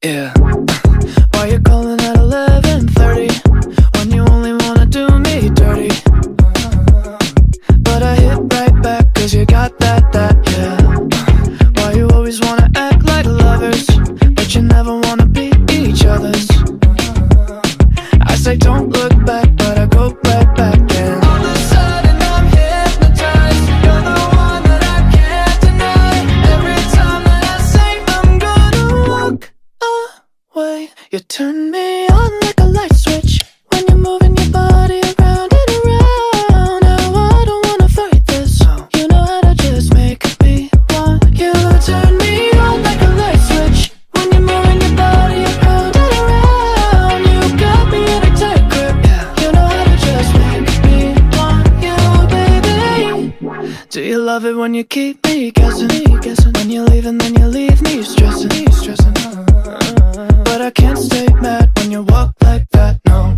Yeah. Why you calling at 11:30 when you only wanna do me dirty? But I hit right back cause you got that, yeah. Why you always wanna act like lovers, but you never wanna be each other's? I say don't look back, but I go right back, yeah. All of a sudden I'm hypnotized. You're the one that I can't deny. Every time that I say I'm gonna walk away, you turn me on like a light switch when you're moving your body around and around. Now I don't wanna fight this. You know how to just make me want you. Turn me on like a light switch when you're moving your body around and around. You got me in a tight grip. You know how to just make me want you, baby. Do you love it when you keep me guessing? When you leave and then you leave me stressing. But I can't stay mad when you walk like that, no.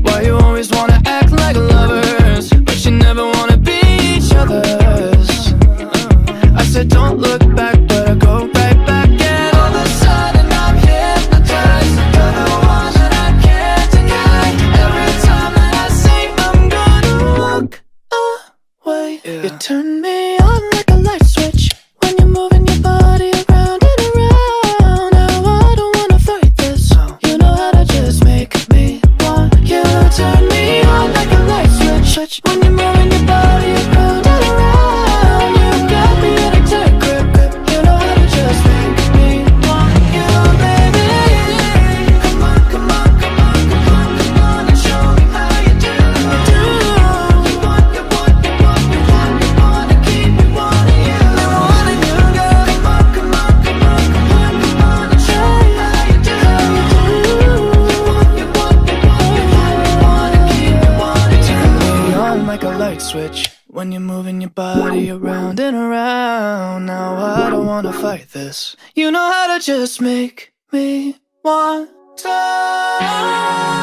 Why you always wanna act like lovers, but you never wanna be each other's? I said don't look back, but I go right back. And all of a sudden I'm hypnotized. You're the one that I can't deny. Every time that I say I'm gonna walk away, you turn me on like a light switch when you're moving your body around and around. Now I don't wanna fight this. You know how to just make me want you. Turn me on like a light switch when you're moving your body around and around. You got me in a tight grip. You know how to just make me want you, baby. Come on, come on, come on, come on, come on and show me how you do. You want, you want, you want, you want, you wanna keep me wanting you. I'm wanting you, girl. Come on, come on, come on, come on, come on and show me how you do. You want, you want, you want, you want, you wanna keep me wanting you. Turn me on like a light switch when you're moving your body around and around. Now I don't wanna fight this. You know how to just make me want to.